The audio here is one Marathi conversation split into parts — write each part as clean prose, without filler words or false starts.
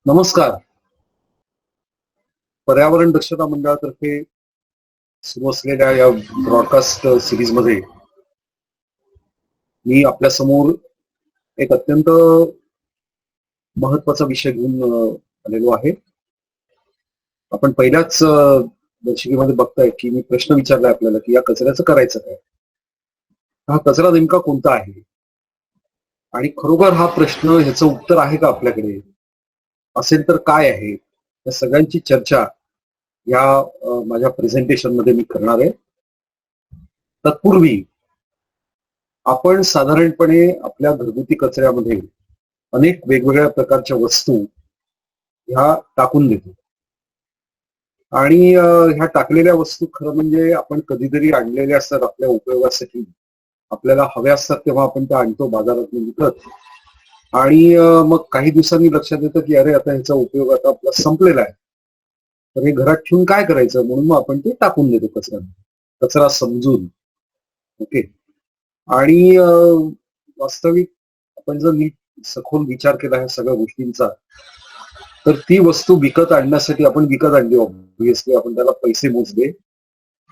नमस्कार. पर्यावरण दक्षता मंडळातर्फे सुरू असलेल्या या ब्रॉडकास्ट सिरीजमध्ये मी आपल्या समोर एक अत्यंत महत्वाचा विषय घेऊन आलेलो आहे. आपण पहिल्याच दर्शिकेमध्ये बघताय की मी प्रश्न विचारलाय आपल्याला की या कचऱ्याचं करायचं काय? हा कचरा नेमका कोणता आहे? आणि खरोखर हा प्रश्न ह्याचं उत्तर आहे का आपल्याकडे? असेल तर काय आहे? या सगळ्यांची चर्चा या माझ्या प्रेझेंटेशन मध्ये मी करणार आहे. तत्पूर्वी आपण साधारणपणे आपल्या घरगुती कचऱ्यामध्ये अनेक वेगवेगळ्या प्रकारच्या वस्तू ह्या टाकून देतो. आणि ह्या टाकलेल्या वस्तू खरं म्हणजे आपण कधीतरी आणलेल्या असतात आपल्या उपयोगासाठी. आपल्याला हव्या असतात तेव्हा आपण त्या आणतो बाजारात विकत. आणि मग काही दिवसांनी लक्षात येतं की अरे आता ह्याचा उपयोग आता आपला संपलेला आहे. तर हे घरात ठेवून काय करायचं म्हणून मग आपण ते टाकून देतो कचरा समजून. ओके. आणि वास्तविक आपण जर नीट सखोल विचार केला ह्या सगळ्या गोष्टींचा, तर ती वस्तू विकत आणण्यासाठी आपण विकत आणली. ऑब्व्हियसली आपण त्याला पैसे मोजले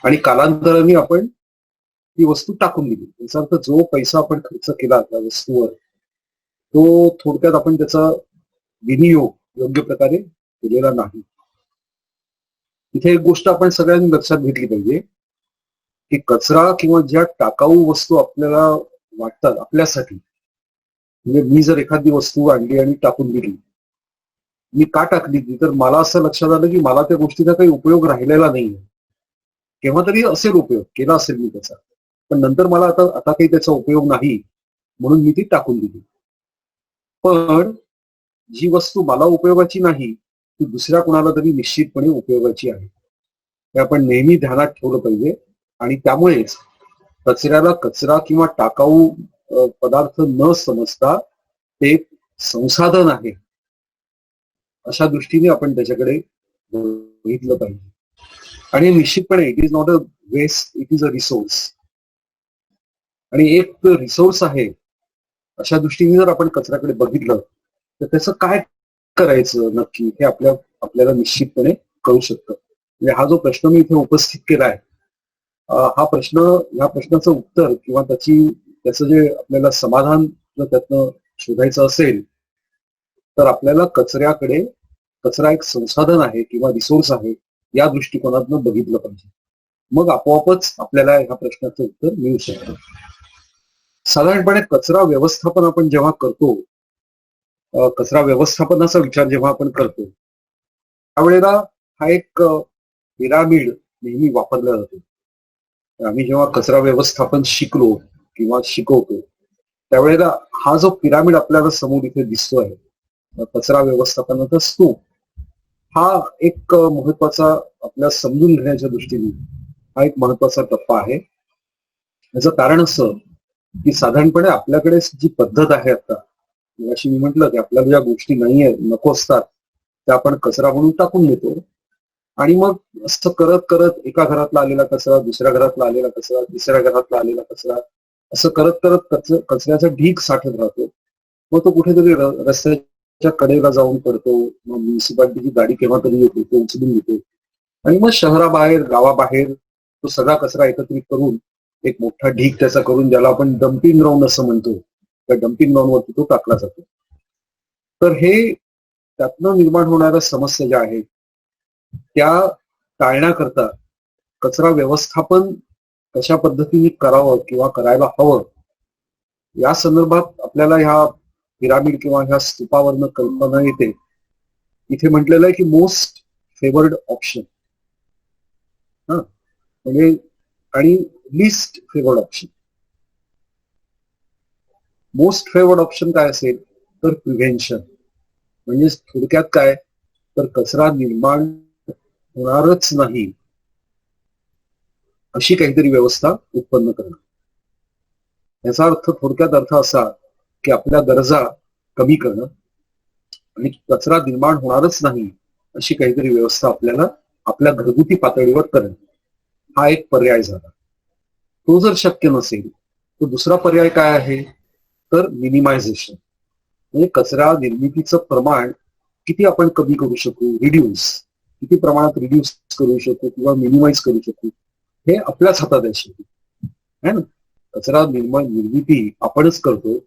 आणि कालांतराने आपण ती वस्तू टाकून दिली. याचा अर्थ जो पैसा आपण खर्च केला त्या वस्तूवर, तो थोडक्यात आपण त्याचा विनियोग योग्य प्रकारे केलेला नाही. इथे एक गोष्ट आपण सगळ्यांनी लक्षात घेतली पाहिजे की कचरा किंवा ज्या टाकाऊ वस्तू आपल्याला वाटतात आपल्यासाठी, म्हणजे मी जर एखादी वस्तू आणली आणि टाकून दिली, मी का टाकली ती, तर मला असं लक्षात आलं की मला त्या गोष्टीचा काही उपयोग राहिलेला नाहीये. केव्हा तरी असेल उपयोग केला असेल मी त्याचा, पण नंतर मला आता आता काही त्याचा उपयोग नाही म्हणून मी ती टाकून दिली. पण जी वस्तू मला उपयोगाची नाही ती दुसऱ्या कोणाला तरी निश्चितपणे उपयोगाची आहे. हे आपण नेहमी ध्यानात ठेवलं पाहिजे. आणि त्यामुळेच कचऱ्याला कचरा किंवा टाकाऊ पदार्थ न समजता ते एक संसाधन आहे अशा दृष्टीने आपण त्याच्याकडे बघितलं पाहिजे. आणि निश्चितपणे it is not a waste, it is a resource. आणि एक रिसोर्स आहे अशा दृष्टीने जर आपण कचऱ्याकडे बघितलं तर त्याचं काय करायचं नक्की हे आपल्याला निश्चितपणे कळू शकतं. म्हणजे हा जो प्रश्न मी इथे उपस्थित केलाय, हा प्रश्न, ह्या प्रश्नाचं उत्तर किंवा त्याचं जे आपल्याला समाधान जर त्यातनं शोधायचं असेल, तर आपल्याला कचरा एक संसाधन आहे किंवा रिसोर्स आहे या दृष्टिकोनातनं बघितलं पाहिजे. मग आपोआपच आपल्याला ह्या प्रश्नाचं उत्तर मिळू शकतं. साधारणपणे कचरा व्यवस्थापन आपण जेव्हा करतो, कचरा व्यवस्थापनाचा विचार जेव्हा आपण करतो, त्यावेळेला हा एक पिरामिड नेहमी वापरला जातो. आम्ही जेव्हा कचरा व्यवस्थापन शिकलो किंवा शिकवतो, त्यावेळेला हा जो पिरामिड आपल्याला समोर इथे दिसतोय, कचरा व्यवस्थापनाचा स्तूप, हा एक महत्वाचा आपल्या समजून घेण्याच्या दृष्टीने हा एक महत्वाचा टप्पा आहे. याचं कारण असं की साधारणपणे आपल्याकडे जी पद्धत आहे आता, अशी मी म्हटलं की आपल्याला ज्या गोष्टी नाहीये, नको असतात, त्या आपण कचरा म्हणून टाकून देतो. आणि मग असं करत करत एका घरातला आलेला कचरा, दुसऱ्या घरातला आलेला कचरा, तिसऱ्या घरातला आलेला कचरा, असं करत करत कचऱ्याचा ढीग साठत राहतो. मग तो कुठेतरी रस्त्याच्या कडेला जाऊन पडतो. मग म्युन्सिपाल्टीची गाडी केव्हा तरी येते, तो उचलून घेते आणि मग शहराबाहेर, गावाबाहेर तो सगळा कचरा एकत्रित करून एक मोठा ढीग त्याचा करून, ज्याला आपण डम्पिंग ग्राउंड असं म्हणतो, त्या डम्पिंग ग्राउंडवरती तो टाकला जातो. तर हे त्यातनं निर्माण होणाऱ्या समस्या ज्या आहेत त्या टाळण्याकरता कचरा व्यवस्थापन कशा पद्धतीने करावं किंवा करायला हवं या संदर्भात आपल्याला ह्या पिरामिड किंवा ह्या स्तूपावरनं कल्पना येते. इथे म्हटलेलं आहे की मोस्ट फेवर्ड ऑप्शन, हा म्हणजे, आणि list favoured option. Most favoured option काय असेल तर प्रिव्हेन्शन. म्हणजे थोडक्यात काय, तर कचरा निर्माण होणारच नाही अशी काहीतरी व्यवस्था उत्पन्न करणं. याचा अर्थ, थोडक्यात अर्थ असा की आपल्या गरजा कमी करणं आणि कचरा निर्माण होणारच नाही अशी काहीतरी व्यवस्था आपल्याला आपल्या घरगुती पातळीवर करणं, हा एक पर्याय झाला. तो जर शक्य नसेल तर दुसरा पर्याय काय आहे, तर मिनिमायझेशन. म्हणजे कचरा निर्मितीचं प्रमाण किती आपण कमी करू शकू, किती प्रमाणात रिड्यूस करू शकू किंवा मिनिमाइज करू शकू, हे आपल्याच हातात आहे शेवटी, है ना. कचरा निर्मिती आपणच करतो,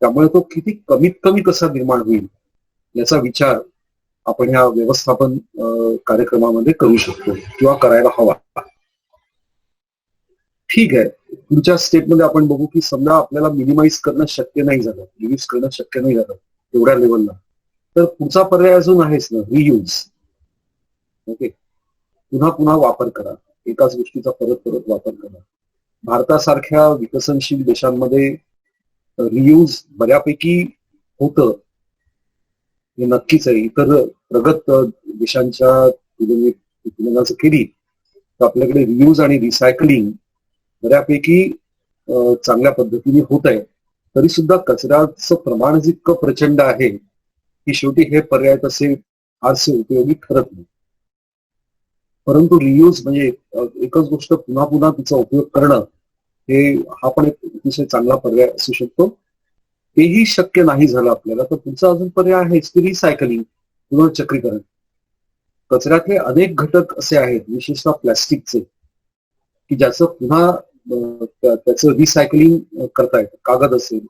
त्यामुळे तो किती कमीत कमी कसा निर्माण होईल याचा विचार आपण ह्या व्यवस्थापन कार्यक्रमामध्ये करू शकतो किंवा करायला हवा. ठीक आहे, पुढच्या स्टेपमध्ये आपण बघू की समजा आपल्याला मिनिमाइज करणं शक्य नाही झालं, रिड्यूस करणं शक्य नाही झालं एवढ्या लेवलला, तर पुढचा पर्याय अजून आहेच ना, रियूज. ओके, पुन्हा पुन्हा वापर करा, एकाच गोष्टीचा परत परत वापर करा. भारतासारख्या विकसनशील देशांमध्ये रियूज बऱ्यापैकी होतं, हे नक्कीच आहे. इतर प्रगत देशांच्या तुलना केली तर आपल्याकडे रियूज आणि रिसायकलिंग बऱ्यापैकी चांगल्या पद्धतीने होत आहे. तरी सुद्धा कचऱ्याचं प्रमाण इतकं प्रचंड आहे की शेवटी हे पर्याय तसे फारसे उपयोगी ठरत नाही. परंतु रियूज म्हणजे एकच गोष्ट पुन्हा पुन्हा तिचा उपयोग करणं, हा पण एक अतिशय चांगला पर्याय असू शकतो. तेही शक्य नाही झालं आपल्याला तर पुढचा अजून पर्याय आहेच की रिसायकलिंग, पुनर्चक्रीकरण. कचऱ्यातले अनेक घटक असे आहेत, विशेषतः प्लॅस्टिकचे, की ज्याचं पुन्हा त्याचं रिसायकलिंग करता येतं. कागद असेल,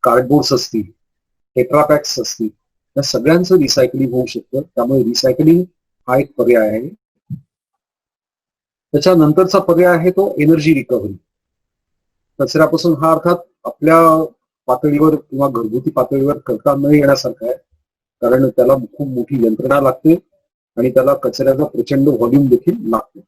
कार्डबोर्ड्स असतील, टेट्रापॅक्स असतील, या सगळ्यांचं रिसायकलिंग होऊ शकतं. त्यामुळे रिसायकलिंग हा एक पर्याय आहे. त्याच्यानंतरचा पर्याय आहे तो एनर्जी रिकव्हरी. कचऱ्यापासून हा अर्थात आपल्या पातळीवर किंवा घरगुती पातळीवर करता न येण्यासारखा आहे, कारण त्याला खूप मोठी यंत्रणा लागते आणि त्याला कचऱ्याचा प्रचंड व्हॉल्यूम देखील लागतो.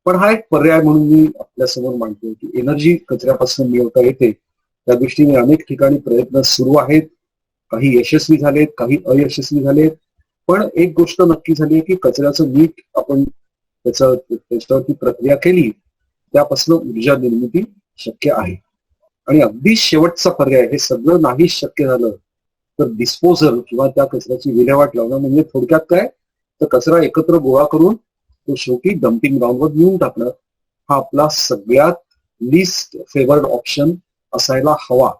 पण हा एक पर्याय म्हणून मी आपल्यासमोर मांडतो की एनर्जी कचऱ्यापासून मिळवता येते. त्या दृष्टीने अनेक ठिकाणी प्रयत्न सुरू आहेत, काही यशस्वी झालेत, काही अयशस्वी झालेत. पण एक गोष्ट नक्की झाली आहे की कचऱ्याचं नीट आपण त्याच्यावरती प्रक्रिया केली, त्यापासून ऊर्जा निर्मिती शक्य आहे. आणि अगदी शेवटचा पर्याय, हे सगळं नाही शक्य झालं तर डिस्पोजल किंवा त्या कचऱ्याची विल्हेवाट लावणं. म्हणजे थोडक्यात काय, तर कचरा एकत्र गोळा करून तो शेवटी डम्पिंग ग्राउंडवर नेऊन टाकणं, हा आपला सगळ्यात लिस्ट फेवर्ड ऑप्शन असायला हवा.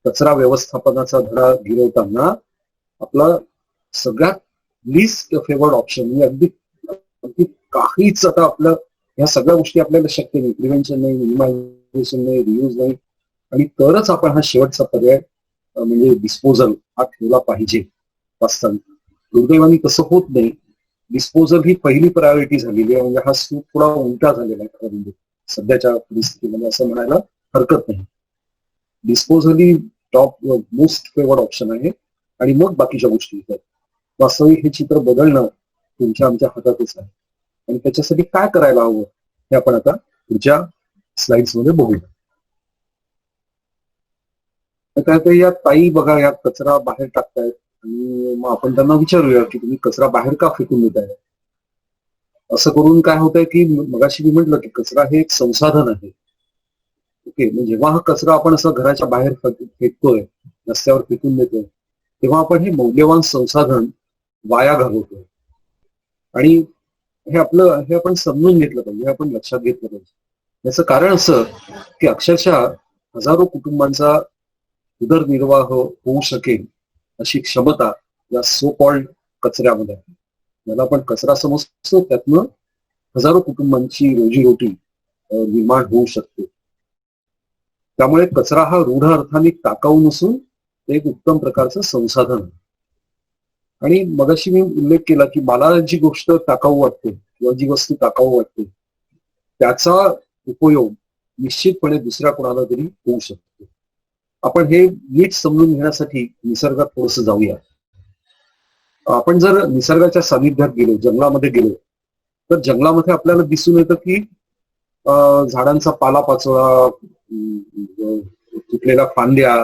कचरा व्यवस्थापनाचा धडा गिरवताना आपला सगळ्यात लिस्ट फेवर्ड ऑप्शन, म्हणजे अगदी काहीच आता आपलं ह्या सगळ्या गोष्टी आपल्याला शक्य नाही, प्रिव्हेन्शन नाही, मिनिमायझेशन नाही, रियूज नाही, आणि तरच आपण हा शेवटचा पर्याय म्हणजे डिस्पोजल हा ठेवला पाहिजे वास्तविक. दुर्दैवाने तसं होत नाही. डिस्पोजल ही पहिली प्रायोरिटी झालेली आहे. म्हणजे हा सूट थोडा उलटा झालेला आहे खरं म्हणजे सध्याच्या परिस्थितीमध्ये, असं म्हणायला हरकत नाही. डिस्पोजल ही टॉप मोस्ट फेवर्ड ऑप्शन आहे आणि मग बाकीच्या गोष्टी येतात. वास्तविक हे चित्र बदलणं तुमच्या आमच्या हातातच आहे, आणि त्याच्यासाठी काय करायला हवं हे आपण आता पुढच्या स्लाइड्स मध्ये बघूया. काय या ताई बघा, या कचरा बाहेर टाकतायत आणि मग आपण त्यांना विचारूया की तुम्ही कचरा बाहेर का फेकून देताय. असं करून काय होतंय की मगाशी मी म्हटलं की कचरा हे एक संसाधन आहे. ओके, म्हणजे जेव्हा हा कचरा आपण असं घराच्या बाहेर फेकतोय, रस्त्यावर फेकून देतोय, तेव्हा आपण हे मौल्यवान संसाधन वाया घालवतोय. आणि हे आपण समजून घेतलं पाहिजे, हे आपण लक्षात घेतलं पाहिजे. याचं कारण असं की अक्षरशः हजारो कुटुंबांचा उदरनिर्वाह होऊ शकेल अशी क्षमता या सो कॉल्ड कचऱ्यामध्ये आहे. याला आपण कचरा समजतो, त्यातनं हजारो कुटुंबांची रोजीरोटी निर्माण होऊ शकते. त्यामुळे कचरा हा रूढ अर्थाने टाकाऊ नसून एक उत्तम प्रकारचं संसाधन आहे. आणि मगाशी मी उल्लेख केला की मला जी गोष्ट टाकाऊ वाटते किंवा जी वस्तू टाकाऊ वाटते, त्याचा उपयोग निश्चितपणे दुसऱ्या कोणाला तरी होऊ शकतो. आपण हे नीट समजून घेण्यासाठी निसर्गात थोडंसं जाऊया. आपण जर निसर्गाच्या सानिध्यात गेलो, जंगलामध्ये गेलो, तर जंगलामध्ये आपल्याला दिसून येतं की झाडांचा पालापाचोळा, तुटलेल्या फांद्या,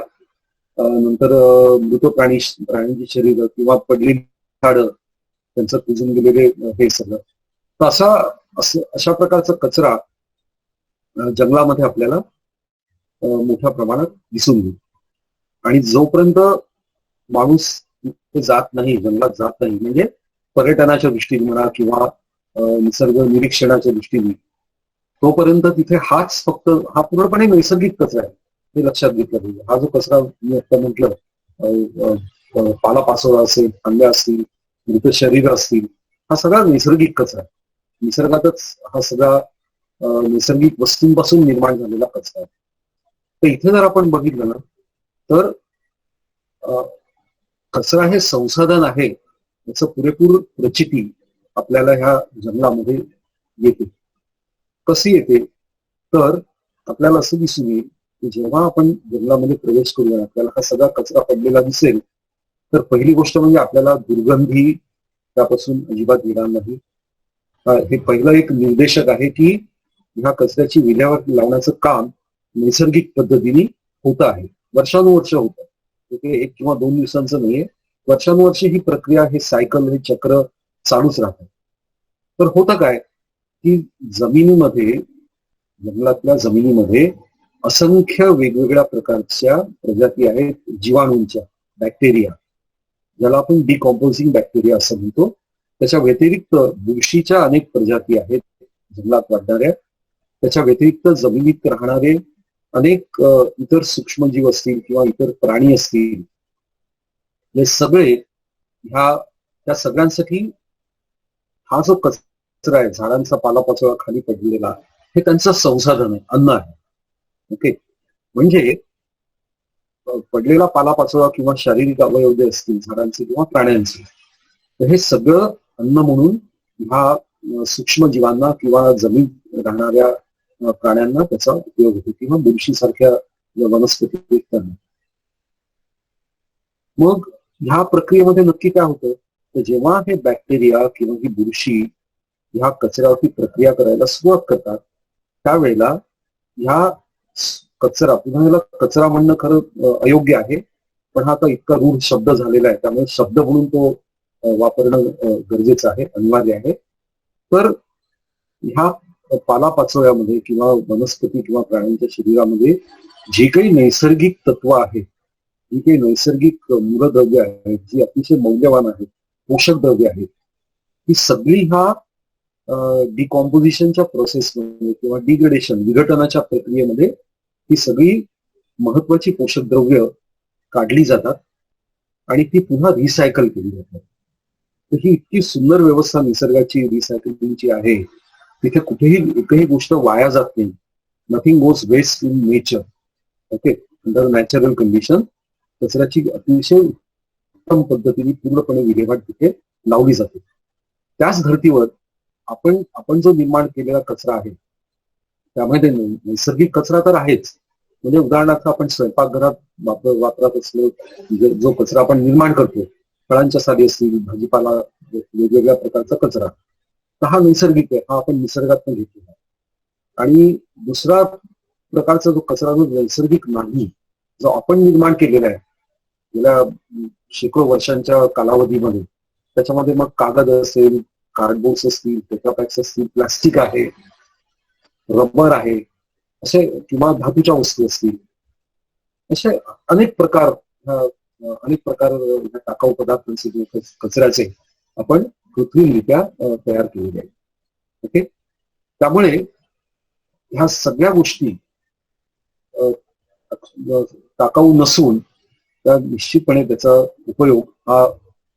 नंतर मृत प्राण्यांची शरीर किंवा पडलेली झाडं, त्यांचं कुजून गेलेले हे सगळं. तर अशा प्रकारचा कचरा जंगलामध्ये आपल्याला मोठ्या प्रमाणात दिसून येईल. आणि जोपर्यंत माणूस जात नाही, जंगलात जात नाही, म्हणजे पर्यटनाच्या दृष्टीने म्हणा किंवा निसर्ग निरीक्षणाच्या दृष्टीने, तोपर्यंत तिथे हा पूर्णपणे नैसर्गिक कचरा आहे, हे लक्षात घेतलं पाहिजे. हा जो कचरा मी आता म्हटलं पालापाचोळा असेल, फांद्या असतील, मृत शरीर असतील, हा सगळा नैसर्गिक कचरा आहे. निसर्गातच हा सगळा नैसर्गिक वस्तूंपासून निर्माण झालेला कचरा आहे. तर इथे जर आपण बघितलं ना तर कचरा हे संसाधन आहे याचं पुरेपूर प्रचिती आपल्याला ह्या जंगलामध्ये येते. कशी येते तर आपल्याला असं दिसून येईल की जेव्हा आपण जंगलामध्ये प्रवेश करूया आपल्याला हा सगळा कचरा पडलेला दिसेल तर पहिली गोष्ट म्हणजे आपल्याला दुर्गंधी त्यापासून अजिबात येणार नाही. हे पहिलं एक निर्देशक आहे की ह्या कचऱ्याची विल्हेवाट लावण्याचं काम नैसर्गिक पद्धतीने होत आहे. वर्षानुवर्ष होत आहे. ते 1 किंवा 2 दिवसांचं नाहीये. वर्षानुवर्षे ही प्रक्रिया, हे सायकल, हे चक्र चालूच राहतं. तर होतं काय की जमिनीमध्ये, जंगलातल्या जमिनीमध्ये असंख्य वेगवेगळ्या प्रकारच्या प्रजाती आहेत जीवाणूंच्या, बॅक्टेरिया, ज्याला आपण डिकॉम्पोजिंग बॅक्टेरिया असं म्हणतो. त्याच्या व्यतिरिक्त बुरशीच्या अनेक प्रजाती आहेत जंगलात वाढणाऱ्या. त्याच्या व्यतिरिक्त जमिनीत राहणारे अनेक इतर सूक्ष्मजीव असतील किंवा इतर प्राणी असतील, हे सगळे त्या सगळ्यांसाठी हा जो कचरा आहे, झाडांचा पालापाचोळा खाली पडलेला, हे त्यांचं संसाधन आहे, अन्न आहे. ओके, म्हणजे पडलेला पालापाचोळा किंवा शारीरिक अवयव जे असतील झाडांचे किंवा प्राण्यांचे, तर हे सगळं अन्न म्हणून ह्या सूक्ष्म जीवांना किंवा जमीन राहणाऱ्या प्राण्यांना त्याचा उपयोग होतो किंवा बुरशीसारख्या वनस्पती त्यांना. मग ह्या प्रक्रियेमध्ये नक्की काय होतं तर जेव्हा हे बॅक्टेरिया किंवा ही बुरशी ह्या कचऱ्यावरती प्रक्रिया करायला सुरुवात करतात त्यावेळेला ह्या कचरा, पुन्हा याला कचरा म्हणणं खरं अयोग्य आहे, पण हा आता इतका रूढ शब्द झालेला आहे त्यामुळे शब्द म्हणून तो वापरणं गरजेचं आहे, अनिवार्य आहे. तर ह्या पालापाचोळ्यामध्ये किंवा वनस्पती किंवा प्राण्यांच्या शरीरामध्ये जे काही नैसर्गिक तत्व आहेत, जी काही नैसर्गिक मूलद्रव्य आहेत, जी अतिशय मौल्यवान आहेत, पोषक द्रव्य आहेत, ही सगळी ह्या डिकॉम्पोजिशनच्या प्रोसेसमध्ये किंवा डिग्रेडेशन, विघटनाच्या प्रक्रियेमध्ये ही सगळी महत्वाची पोषक द्रव्य काढली जातात आणि ती पुन्हा रिसायकल केली जातात. तर ही इतकी सुंदर व्यवस्था निसर्गाची रिसायकलिंगची आहे. तिथे कुठेही एकही गोष्ट वाया जात नाही. Nothing goes waste in nature. Okay, under natural condition कचऱ्याची अतिशय उत्तम पद्धतीने पूर्णपणे विल्हेवाट तिथे लावली जाते. त्याच धर्तीवर आपण जो निर्माण केलेला कचरा आहे त्यामध्ये नैसर्गिक कचरा तर आहेच. म्हणजे उदाहरणार्थ आपण स्वयंपाकघरात वापरत असलो जो कचरा आपण निर्माण करतो, फळांच्या साली असतील, भाजीपाला, वेगवेगळ्या प्रकारचा कचरा, तर हा नैसर्गिक आहे, हा आपण निसर्गातून घेतलेला आहे. आणि दुसरा प्रकारचा जो कचरा जो नैसर्गिक नाही, जो आपण निर्माण केलेला आहे गेल्या शेकडो वर्षांच्या कालावधीमध्ये, त्याच्यामध्ये मग कागद असेल, कार्डबोर्ड्स असतील, पेपरपॅक्स असतील, प्लास्टिक आहे, रबर आहे, असे किंवा धातूच्या वस्तू असतील, असे अनेक प्रकार टाकाऊ पदार्थांचे कचऱ्याचे आपण कृत्रिमरित्या तयार केलेले आहेत. ओके, त्यामुळे ह्या सगळ्या गोष्टी टाकाऊ नसून त्या निश्चितपणे त्याचा उपयोग हा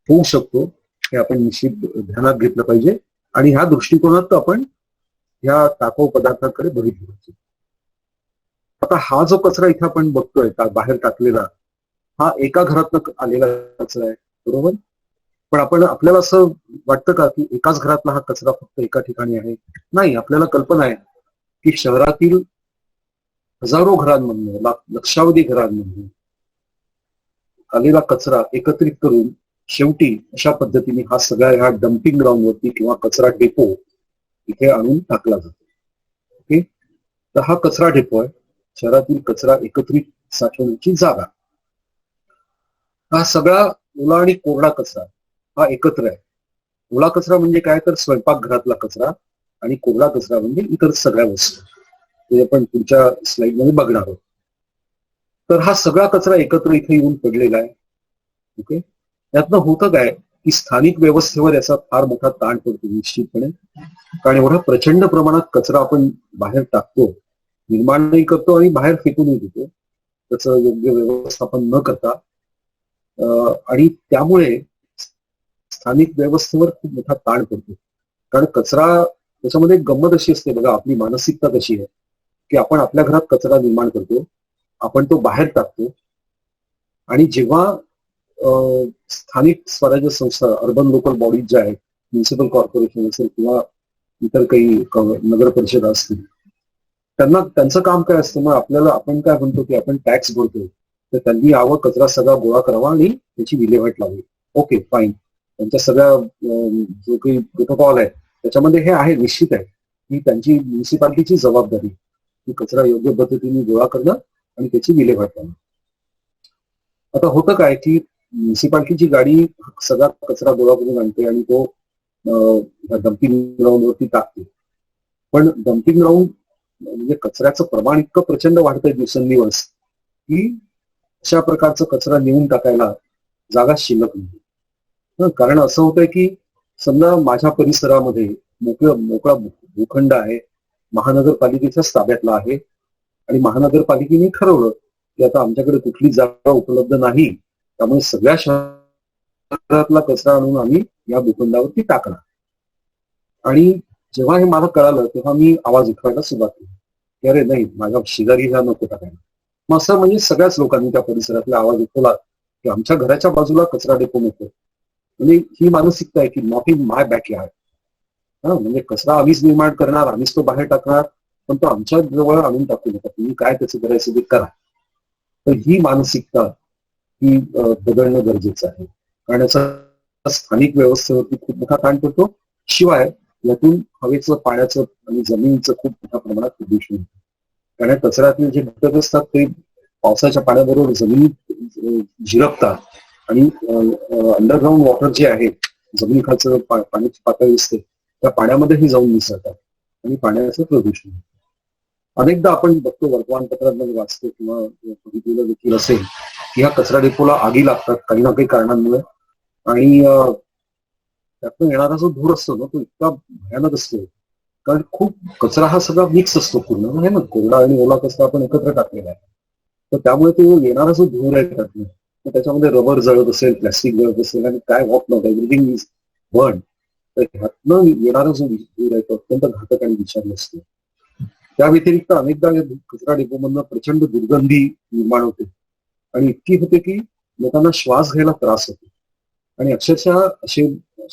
होऊ शकतो, हे आपण निश्चित ध्यानात घेतलं पाहिजे. आणि ह्या दृष्टिकोनात आपण ह्या टाकाऊ पदार्थांकडे बघितलं पाहिजे. आता हा जो कचरा इथे आपण बघतोय बाहेर टाकलेला, हा एका घरातनं आलेला कचरा आहे, बरोबर. पण आपल्याला असं वाटतं का की एकाच घरातला हा कचरा फक्त एका ठिकाणी आहे? नाही, आपल्याला कल्पना आहे की शहरातील हजारो घरांमधून, लक्षावधी घरांमधून आलेला कचरा एकत्रित करून शेवटी अशा पद्धतीने हा सगळ्या ह्या डम्पिंग ग्राउंडवरती किंवा कचरा डेपो इथे आणून टाकला जातो. ओके, तर हा कचरा डेपो आहे, शहरातील कचरा एकत्रित साठवण्याची जागा. हा सगळा ओला आणि कोरडा कचरा हा एकत्र आहे. ओला कचरा म्हणजे काय तर स्वयंपाकघरातला कचरा, आणि कोरडा कचरा म्हणजे इतर सगळ्या वस्तू, ते आपण पुढच्या स्लाइड मध्ये बघणार आहोत. तर हा सगळा कचरा एकत्र इथे येऊन पडलेला आहे. ओके, यातनं होतं काय की स्थानिक व्यवस्थेवर याचा फार मोठा ताण पडतो निश्चितपणे, कारण एवढा प्रचंड प्रमाणात कचरा आपण बाहेर टाकतो, निर्माणही करतो आणि बाहेर फेकूनही देतो. त्याचं योग्य व्यवस्थापन न करता आणि त्यामुळे स्थानिक व्यवस्थेवर खूप मोठा ताण पडतो. कारण कचरा त्याच्यामध्ये गंमत अशी असते बघा, आपली मानसिकता कशी आहे की आपण आपल्या घरात कचरा निर्माण करतो, आपण तो बाहेर टाकतो आणि जेव्हा स्थानिक स्वराज्य संस्था, अर्बन लोकल बॉडीज ज्या आहेत, म्युनिसिपल कॉर्पोरेशन असेल किंवा इतर काही नगर परिषदा असतील, त्यांना त्यांचं काम काय असतं, मग आपल्याला आपण काय म्हणतो की आपण टॅक्स भरतो, तर त्यांनी यावं, कचरा सगळा गोळा करावा आणि त्याची विल्हेवाट लावली. Okay, fine. त्यांच्या सगळ्या जो काही प्रोटोकॉल आहे त्याच्यामध्ये हे आहे, निश्चित आहे की त्यांची म्युनिसिपालिटीची जबाबदारी की कचरा योग्य पद्धतीने गोळा करणं आणि त्याची विल्हेवाट लावणं. आता होतं काय की म्युनिसिपालिटीची गाडी सगळा कचरा गोळा करून आणते आणि तो डम्पिंग ग्राउंडवरती टाकते. पण डम्पिंग ग्राउंड म्हणजे कचऱ्याचं प्रमाण इतकं प्रचंड वाढतंय दिवसेंदिवस की अशा प्रकारचा कचरा नेऊन टाकायला जागा शिल्लक नाही. कारण असं होतंय की समजा माझ्या परिसरामध्ये मोकळा भूखंड आहे, महानगरपालिकेच्याच ताब्यातला आहे आणि महानगरपालिकेने ठरवलं की आता आमच्याकडे कुठली जागा उपलब्ध नाही, त्यामुळे सगळ्या शहरातला कचरा आणून आम्ही या भूखंडावरती टाकणार. आणि जेव्हा हे मला कळालं तेव्हा मी आवाज उठवायला सुरुवात केली की अरे नाही, माझ्या शेजारी ह्या नको टाकायला. मग असं म्हणजे सगळ्याच लोकांनी त्या परिसरातला आवाज उठवला की आमच्या घराच्या बाजूला कचरा डेपो नको. म्हणजे ही मानसिकता आहे की नॉट इन माय बॅकयार्ड. म्हणजे कचरा आम्हीच निर्माण करणार, आम्हीच तो बाहेर टाकणार, पण तो आमच्या जवळ आणून टाकू नका, तुम्ही काय त्याचं करायचं ते करा. तर ही मानसिकता ही बदलणं गरजेचं आहे, कारण याचा स्थानिक व्यवस्थेवरती खूप मोठा ताण पडतो. शिवाय यातून हवेचं, पाण्याचं आणि जमिनीचं खूप मोठ्या प्रमाणात प्रदूषण होतं. कारण कचऱ्यातले जे घटक असतात ते पावसाच्या पाण्याबरोबर जमिनीत झिरपतात आणि अंडरग्राऊंड वॉटर जे आहे, जमिनीखालचं पाण्याची पातळी असते, त्या पाण्यामध्येही जाऊन मिसळतात आणि पाण्याचं प्रदूषण होतं. अनेकदा आपण बघतो, वर्तमानपत्रांमध्ये वाचतो किंवा बघितलेलं देखील असेल की ह्या कचरा डेपोला आगी लागतात काही ना काही कारणांमुळे आणि त्यातून येणारा जो धूर असतो ना तो इतका भयानक असतो, कारण खूप कचरा हा सगळा मिक्स असतो, पूर्ण आहे ना, कोरडा आणि ओला कचरा आपण एकत्र टाकलेला आहे. तर त्यामुळे तो येणारा जो धूर आहे त्यातनं, तर त्याच्यामध्ये रबर जळत असेल, प्लॅस्टिक जळत असेल आणि काय what not everything is burn. तर ह्यातनं येणारा जो धूर आहे तो अत्यंत घातक आणि विषारी असतो. त्या व्यतिरिक्त अनेकदा या कचरा डेपोमधनं प्रचंड दुर्गंधी निर्माण होते आणि इतकी होते की लोकांना श्वास घ्यायला त्रास होतो. आणि अक्षरशः असे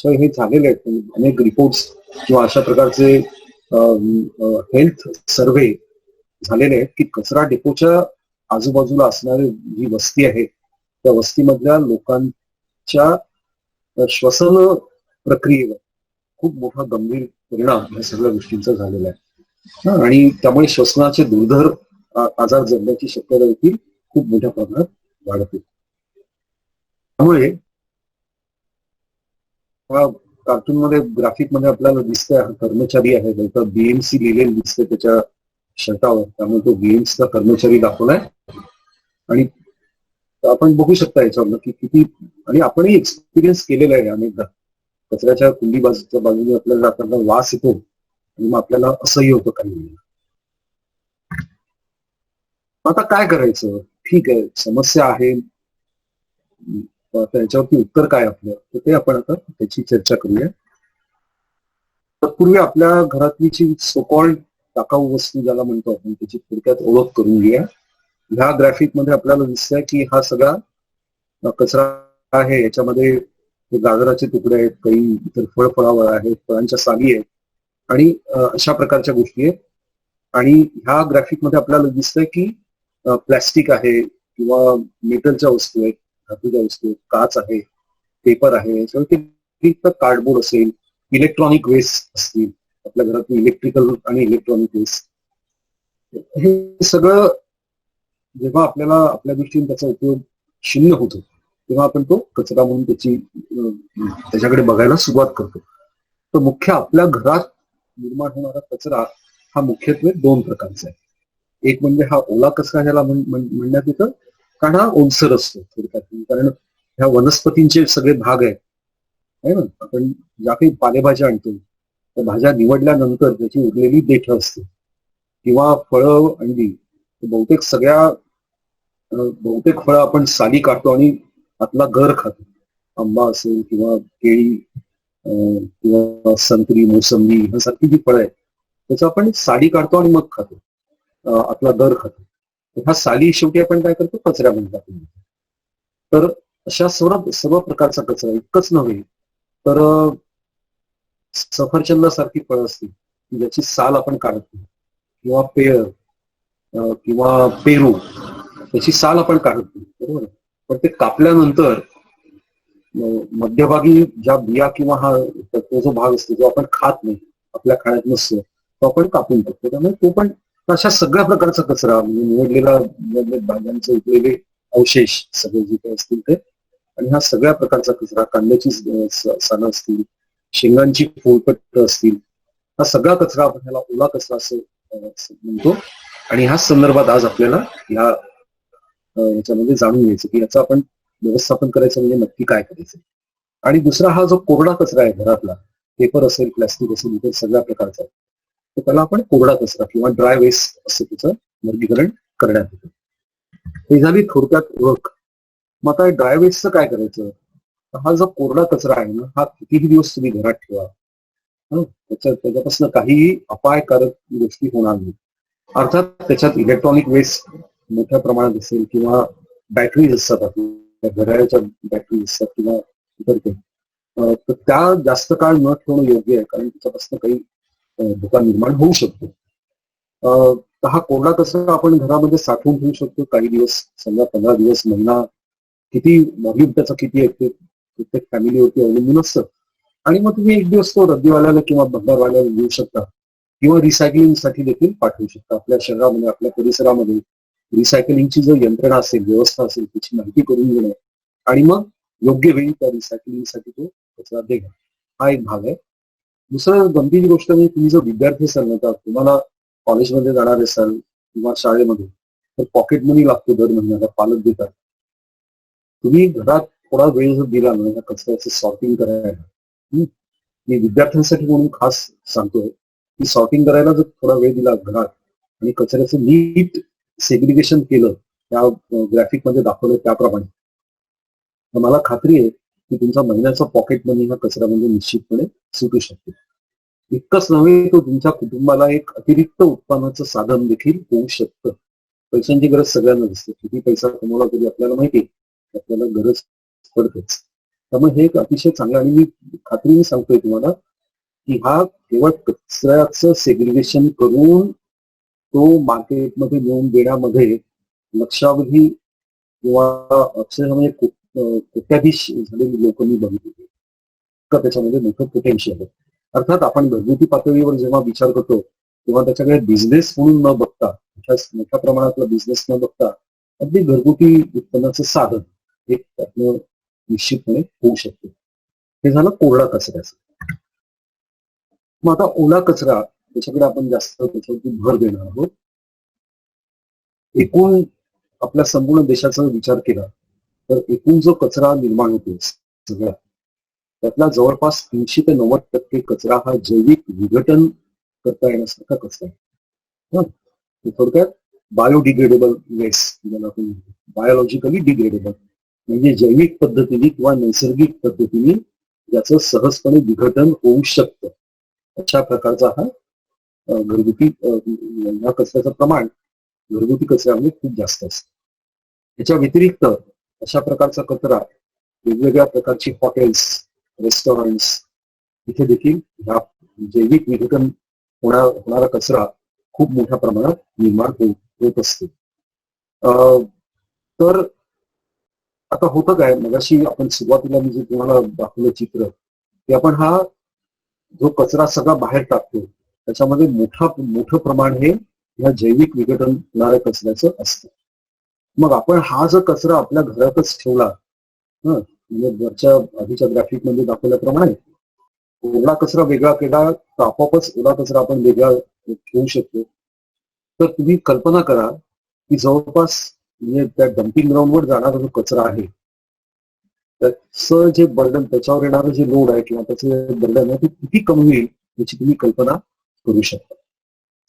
हे झालेले आहेत अनेक रिपोर्ट्स किंवा अशा प्रकारचे हेल्थ सर्व्हे झालेले आहेत की कचरा डेपोच्या आजूबाजूला असणारी जी वस्ती आहे त्या वस्तीमधल्या लोकांच्या श्वसन प्रक्रियेवर खूप मोठा गंभीर परिणाम या सगळ्या गोष्टींचा झालेला आहे. आणि त्यामुळे श्वसनाचे दुर्धर आजार जगण्याची शक्यता देखील खूप मोठ्या प्रमाणात वाढते. त्यामुळे कार्टून मध्ये, ग्राफिक मध्ये आपल्याला दिसतंय हा कर्मचारी आहे, नंतर बीएमसी लिहिलेलं दिसतंय त्याच्या शर्टावर, त्यामुळे तो बीएमसीचा कर्मचारी दाखवलाय. आणि आपण बघू शकता याच्यावर की किती, आणि आपणही एक्सपिरियन्स केलेला आहे अनेकदा, कचऱ्याच्या कुंडी बाजूच्या बाजूने आपल्याला जाताना वास येतो आणि मग आपल्याला असंही होतं काही. आता काय करायचं, ठीक आहे, समस्या आहे, त्याच्यावरती उत्तर काय आपलं, तर ते आपण आता त्याची चर्चा करूया. तत्पूर्वी आपल्या घरातली जी सोकॉल्ड टाकाऊ वस्तू ज्याला म्हणतो आपण त्याची थोडक्यात ओळख करून घेऊया. ह्या ग्राफिक मध्ये आपल्याला दिसतंय की हा सगळा कचरा आहे, याच्यामध्ये गाजराचे तुकडे आहेत, काही इतर फळफळावळ आहेत, फळांच्या साली आहेत आणि अशा प्रकारच्या गोष्टी आहेत. आणि ह्या ग्राफिक मध्ये आपल्याला दिसतंय की प्लॅस्टिक आहे किंवा मेटलच्या वस्तू आहेत, धातूच्या वस्तू आहेत, काच आहे, पेपर आहे, याच्यावरती कार्डबोर्ड असेल, इलेक्ट्रॉनिक वेस्ट असतील, आपल्या घरातली इलेक्ट्रिकल आणि इलेक्ट्रॉनिक वेस्ट, हे सगळं जेव्हा आपल्याला आपल्या दृष्टीने त्याचा उपयोग शून्य होतो तेव्हा आपण तो कचरा म्हणून त्याच्याकडे बघायला सुरुवात करतो. तर मुख्य आपल्या घरात निर्माण होणारा कचरा हा मुख्यत्वे दोन प्रकारचा आहे. एक म्हणजे हा ओला कचरा ज्याला म्हणण्यात येतं, कारण हा ओलसर असतो थोडक्यात, कारण ह्या वनस्पतींचे सगळे भाग आहेत है ना. आपण ज्या काही पालेभाज्या आणतो त्या भाज्या निवडल्यानंतर त्याची उरलेली देठं असते किंवा फळं आणली, बहुतेक फळं आपण साली काढतो आणि आतला गर खातो. आंबा असेल किंवा केळी किंवा संत्री, मोसंबी ह्यासारखी जी फळं आहेत त्याचं आपण साली काढतो आणि मग खातो. आतला गर खातो. तर ह्या साली शेवटी आपण काय करतो, कचऱ्यामध्ये टाकून देतो. तर अशा सर्व सर्व प्रकारचा कचरा इतकंच नव्हे तर सफरचंदासारखी फळं असतील की ज्याची साल आपण काढत नाही, किंवा पेळ किंवा पेरू त्याची साल आपण काढत नाही, बरोबर. पण ते कापल्यानंतर मध्यभागी ज्या बिया किंवा हा तो जो भाग असतो जो आपण खात नाही, आपल्या खाण्यात नसतो, तो आपण कापून टाकतो. त्यामुळे तो पण अशा सगळ्या प्रकारचा कचरा म्हणजे निवडलेल्या भाज्यांचे उरलेले अवशेष सगळे जे काही असतील ते, आणि हा सगळ्या प्रकारचा कचरा, कांद्याची सालं असतील, शेंगांची फुलपट्ट असतील, हा सगळा कचरा आपण ह्याला ओला कचरा असं म्हणतो. आणि ह्या संदर्भात आज आपल्याला याच्यामध्ये जाणून घ्यायचं की याचं आपण व्यवस्थापन करायचं म्हणजे नक्की काय करायचं. आणि दुसरा हा जो कोरडा कचरा आहे घरातला, पेपर असेल, प्लास्टिक असेल, इतर सगळ्या प्रकारचा, तर त्याला आपण कोरडा कचरा किंवा ड्राय वेस्ट असं त्याचं वर्गीकरण करण्यात येतं. ही झाली थोडक्यात ओळख. मग आता ड्राय वेस्टचं काय करायचं. हा जो कोरडा कचरा आहे ना, हा कितीही दिवस तुम्ही घरात ठेवा, त्याच्यापासून काहीही अपायकारक गोष्टी होणार नाही. अर्थात त्याच्यात इलेक्ट्रॉनिक वेस्ट मोठ्या प्रमाणात असेल किंवा बॅटरीज असतात, आपल्या घड्याळाच्या बॅटरीज असतात किंवा इतर काही, तर त्या जास्त काळ न ठेवणं योग्य आहे, कारण त्याच्यापासून काही धोका निर्माण होऊ शकतो. तर हा कोरडा कचरा आपण घरामध्ये साठवून ठेवू शकतो काही दिवस, समजा 15 दिवस, महिना, किती व्हॉल्यूम त्याचा किती आहे ते प्रत्येक फॅमिलीवरती अवलंबून असतं. आणि मग तुम्ही एक दिवस तो रद्दीवाल्याला किंवा भंगारवाल्याला देऊ शकता किंवा रिसायकलिंगसाठी देखील पाठवू शकता. आपल्या शहरामध्ये, आपल्या परिसरामध्ये रिसायकलिंगची जो यंत्रणा असेल, व्यवस्था असेल, त्याची माहिती करून घेणं आणि मग योग्य वेळी त्या रिसायकलिंगसाठी तो कचरा देणं, हा एक भाग आहे. दुसरं गंभीर गोष्ट म्हणजे तुम्ही जो विद्यार्थी असाल ना, तुम्हाला कॉलेजमध्ये जाणार असाल किंवा शाळेमध्ये, तर पॉकेट मनी लागतो दर महिन्याला, पालक देतात. तुम्ही घरात थोडा वेळ जर दिला ना कचऱ्याचं सॉर्टिंग करायला, मी विद्यार्थ्यांसाठी म्हणून खास सांगतोय की सॉर्टिंग करायला जर थोडा वेळ दिला घरात आणि कचऱ्याचं नीट सेग्रिगेशन केलं, त्या ग्राफिक मध्ये दाखवलं त्याप्रमाणे, तर मला खात्री आहे की तुमचा महिन्याचा पॉकेट मनी हा कचऱ्यामध्ये निश्चितपणे सुटू शकतो. इतकंच नव्हे, तो तुमच्या कुटुंबाला एक अतिरिक्त उत्पन्नाचं साधन देखील होऊ शकतं. पैशांची गरज सगळ्यांना दिसते, किती पैसा कमवला तरी आपल्याला माहिती आहे आपल्याला गरज पडतेच. त्यामुळे हे एक अतिशय चांगलं, आणि मी खात्रीने सांगतोय तुम्हाला की हा केवळ कचऱ्याचं सेग्रिगेशन करून तो मार्केटमध्ये नेऊन देण्यामध्ये लक्षावधी किंवा अक्षरशः म्हणजे कोट्याधीश झालेली लोक मी बघितली का त्याच्यामध्ये मोठं पोटेन्शियल आहे. अर्थात आपण घरगुती पातळीवर जेव्हा विचार करतो तेव्हा त्याच्याकडे बिझनेस म्हणून न बघता, मोठ्या प्रमाणातला बिझनेस न बघता, अगदी घरगुती उत्पन्नाचं साधन एक त्यातनं निश्चितपणे होऊ शकते. हे झालं कोरडा कचऱ्याचं. मग आता ओला कचरा, त्याच्याकडे आपण जास्त त्याच्यावरती भर देणार आहोत. एकूण आपल्या संपूर्ण देशाचा विचार केला तर एकूण जो कचरा निर्माण होतो सगळा, त्यातला जवळपास 80 ते 90% कचरा हा जैविक विघटन करता येण्यासारखा कचरा आहे. थोडक्यात बायोडिग्रेडेबल वेस्ट, ज्याला आपण बायोलॉजिकली डिग्रेडेबल, म्हणजे जैविक पद्धतीने किंवा नैसर्गिक पद्धतीने याचं सहजपणे विघटन होऊ शकतं. अशा प्रकारचा हा घरगुती या कचऱ्याचं प्रमाण घरगुती कचऱ्यामध्ये खूप जास्त असतं. त्याच्या व्यतिरिक्त अशा प्रकारचा कचरा वेगवेगळ्या प्रकारची हॉटेल्स, रेस्टॉरंट्स, इथे देखील ह्या जैविक विघटन होणारा कचरा खूप मोठ्या प्रमाणात निर्माण होत असते. तर आता होतं काय, मगाशी आपण सुरुवातीला मी जे तुम्हाला दाखवलं चित्र, की आपण हा जो कचरा सगळा बाहेर टाकतो त्याच्यामध्ये मोठं प्रमाण हे ह्या जैविक विघटन होणाऱ्या कचऱ्याचं असतं. मग आपण हा जर कचरा आपल्या घरातच ठेवला, म्हणजे वरच्या आधीच्या ग्राफिक मध्ये दाखवल्याप्रमाणे ओला कचरा वेगळा केला तर आपोआपच ओला कचरा आपण वेगळा ठेवू शकतो. तर तुम्ही कल्पना करा की जवळपास म्हणजे त्या डम्पिंग ग्राउंडवर जाणारा जो कचरा आहे त्याचं जे बर्डन, त्याच्यावर येणारं जे लोड आहे किंवा त्याचं बर्डन आहे ते किती कमी होईल याची तुम्ही कल्पना करू शकता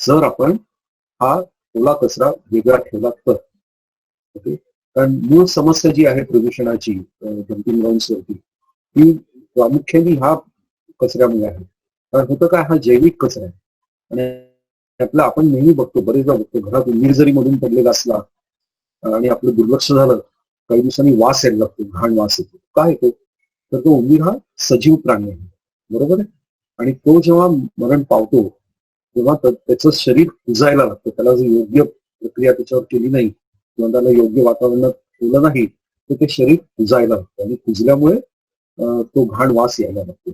जर आपण हा ओला कचरा वेगळा ठेवला तर. ओके, कारण मूळ समस्या जी आहे प्रदूषणाची डम्पिंग ग्राउंड्सवरती ती प्रामुख्याने ह्या कचऱ्यामुळे आहे. कारण होतं काय, हा जैविक कचरा आहे आणि त्यातला आपण नेहमी बघतो, बरेचदा बघतो, घरात उंदीर जरी मधून पडलेला असला आणि आपलं दुर्लक्ष झालं, काही दिवसांनी वास यायला लागतो, घाण वास येतो. काय येतो? तर तो उंदीर हा सजीव प्राणी आहे, बरोबर आहे. आणि तो जेव्हा मरण पावतो तेव्हा त्याचं शरीर कुजायला लागतं. त्याला जर योग्य प्रक्रिया त्याच्यावर केली नाही किंवा त्याला योग्य वातावरणात ठेवलं नाही तर ते शरीर कुजायला लागतं आणि कुजल्यामुळे तो घाण वास यायला लागतो.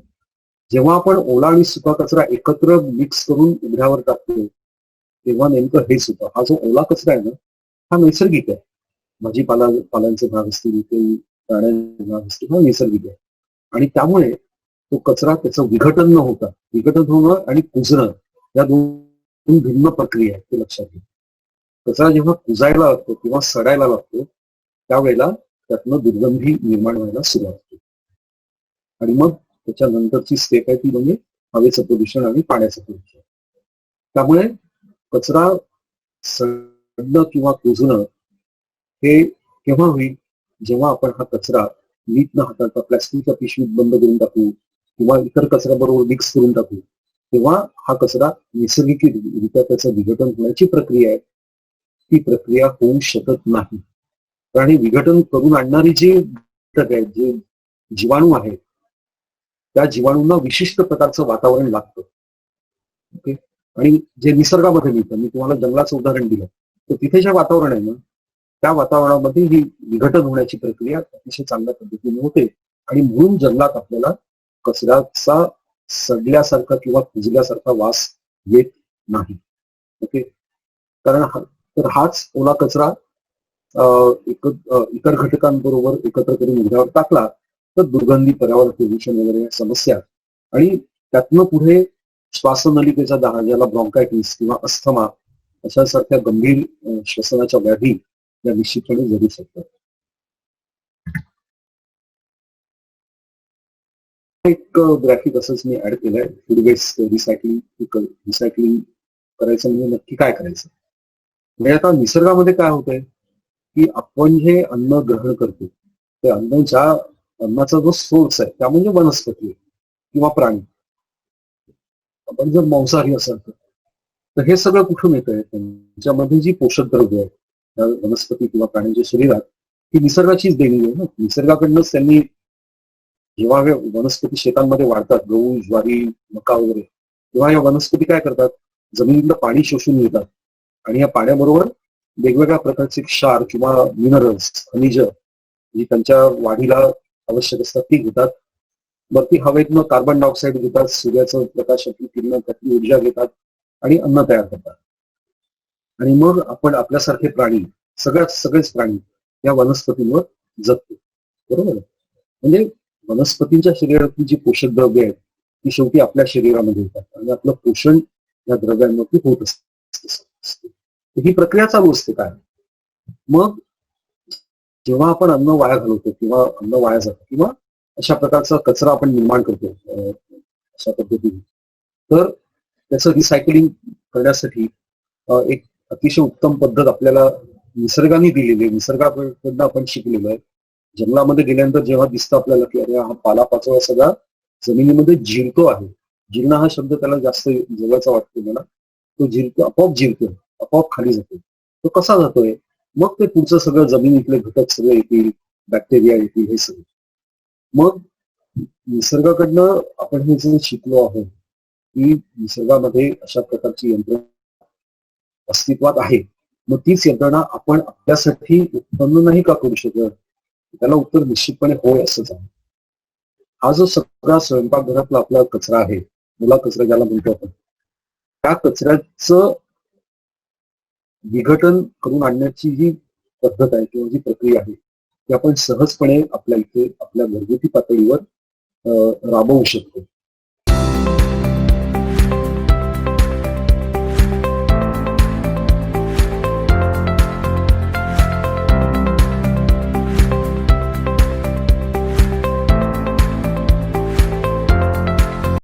जेव्हा आपण ओला आणि सुका कचरा एकत्र मिक्स करून उघड्यावर टाकतो तेव्हा नेमकं हेच होतं. हा जो ओला कचरा आहे ना, हा नैसर्गिक आहे. पालांचे भाग असतील, काही प्राण्यांचे भाग असतील, हा नैसर्गिक आहे. आणि त्यामुळे तो कचरा त्याचं विघटन न होता, विघटन होणं आणि कुजणं या दोन भिन्न प्रक्रिया आहेत, ते लक्षात घ्या. कचरा जेव्हा कुजायला लागतो किंवा सडायला लागतो त्यावेळेला त्यातनं दुर्गंधी निर्माण व्हायला सुरुवात होते. आणि मग त्याच्यानंतरची स्टेप आहे ती म्हणजे हवेचं प्रदूषण आणि पाण्याचं प्रदूषण. त्यामुळे कचरा सडणं किंवा कुजणं हे केव्हा होईल? जेव्हा आपण हा कचरा नीट न हाताळता प्लॅस्टिकच्या पिशवीत बंद करून टाकू किंवा इतर कचऱ्याबरोबर मिक्स करून टाकू, तेव्हा हा कचरा नैसर्गिकरित्या त्याचं विघटन होण्याची प्रक्रिया आहे, ती प्रक्रिया होऊ शकत नाही. कारण हे विघटन करून आणणारी जी घटक आहेत, जे जीवाणू आहेत, त्या जीवाणूंना विशिष्ट प्रकारचं वातावरण लागतं. ओके. आणि जे निसर्गामध्ये मिळतं, मी तुम्हाला जंगलाचं उदाहरण दिलं, तर तिथे जे वातावरण आहे ना, त्या वातावरणामध्ये ही विघटन होण्याची प्रक्रिया अतिशय चांगल्या पद्धतीने होते आणि म्हणून जंगलात आपल्याला कचऱ्याचा सडल्यासारखा किंवा कुजल्यासारखा वास येत नाही. ओके. कारण तर हाच ओला कचरा इतर घटकांबरोबर एकत्र करून उघड्यावर टाकला तर दुर्गंधी, पर्यावरण प्रदूषण वगैरे समस्या आणि त्यातनं पुढे श्वासनलिकेचा दाह, ज्याला ब्रॉन्कायटिस किंवा अस्थमा अशासारख्या गंभीर श्वसनाच्या व्याधी या निश्चितपणे जगू शकतात. एक ग्राफिक असंच मी ऍड केलंय, फूड वेस्ट रिसायकलिंग करायचं म्हणजे नक्की काय करायचं. म्हणजे आता निसर्गामध्ये काय होतंय की आपण जे अन्न ग्रहण करतो ते अन्नाचा जो सोर्स आहे त्या म्हणजे वनस्पती किंवा प्राणी. आपण जर मांसाहारी असाल तर हे सगळं कुठून येतंय? त्यांच्यामध्ये जी पोषक द्रव्य आहे वनस्पती किंवा प्राण्यांच्या शरीरात ही निसर्गाचीच देणी आहे ना. निसर्गाकडनंच त्यांनी, जेव्हा हे वनस्पती शेतांमध्ये वाढतात, गहू, ज्वारी, मका वगैरे, तेव्हा या वनस्पती काय करतात? जमिनीतलं पाणी शोषून घेतात आणि या पाण्याबरोबर वेगवेगळ्या प्रकारचे क्षार किंवा मिनरल्स, खनिज जी त्यांच्या वाढीला आवश्यक असतात ती घेतात. वरती हवेतनं कार्बन डायऑक्साईड घेतात, सूर्याचं प्रकाशातली किरण त्यातली ऊर्जा घेतात आणि अन्न तयार करतात. आणि मग आपण आपल्यासारखे प्राणी, सगळेच प्राणी या वनस्पतींवर जगतो, बरोबर. म्हणजे वनस्पतींच्या शरीरातली जी पोषक द्रव्य आहेत ती शेवटी आपल्या शरीरामध्ये येतात आणि आपलं पोषण या द्रव्यांवरती होत असते. ही प्रक्रिया चालू असते. काय मग जेव्हा आपण अन्न वाया घालवतो किंवा अन्न वाया जातं किंवा अशा प्रकारचा कचरा आपण निर्माण करतो अशा पद्धतीने, तर त्याचं रिसायकलिंग करण्यासाठी एक अतिशय उत्तम पद्धत आपल्याला निसर्गाने दिलेली आहे, निसर्गाकडनं आपण शिकलेलो आहे. जंगलामध्ये गेल्यानंतर जेव्हा दिसतं आपल्याला की अरे हा पालापाचोळा सगळा जमिनीमध्ये जिरतो आहे, जिरणं हा शब्द त्याला जास्त जवळचा वाटतो मला, तो जिरतो, आपोआप खाली जातो. तो कसा जातोय? मग ते पुढचं सगळं जमिनीतले घटक सगळे येतील, बॅक्टेरिया येतील, हे सगळं. मग निसर्गाकडनं आपण हे जे शिकलो आहोत की निसर्गामध्ये अशा प्रकारची यंत्रणा अस्तित्वात आहे, मग तीच यंत्रणा आपण आपल्यासाठी उत्पन्न नाही का करू शकत? त्याला उत्तर निश्चितपणे होय असंच आहे. हा जो सगळा स्वयंपाकघरातला आपला कचरा आहे, ओला कचरा ज्याला म्हणतो आपण, त्या कचऱ्याचं विघटन करून आणण्याची जी पद्धत आहे किंवा जी प्रक्रिया आहे ती आपण सहजपणे आपल्या इथे आपल्या घरगुती पातळीवर राबवू शकतो.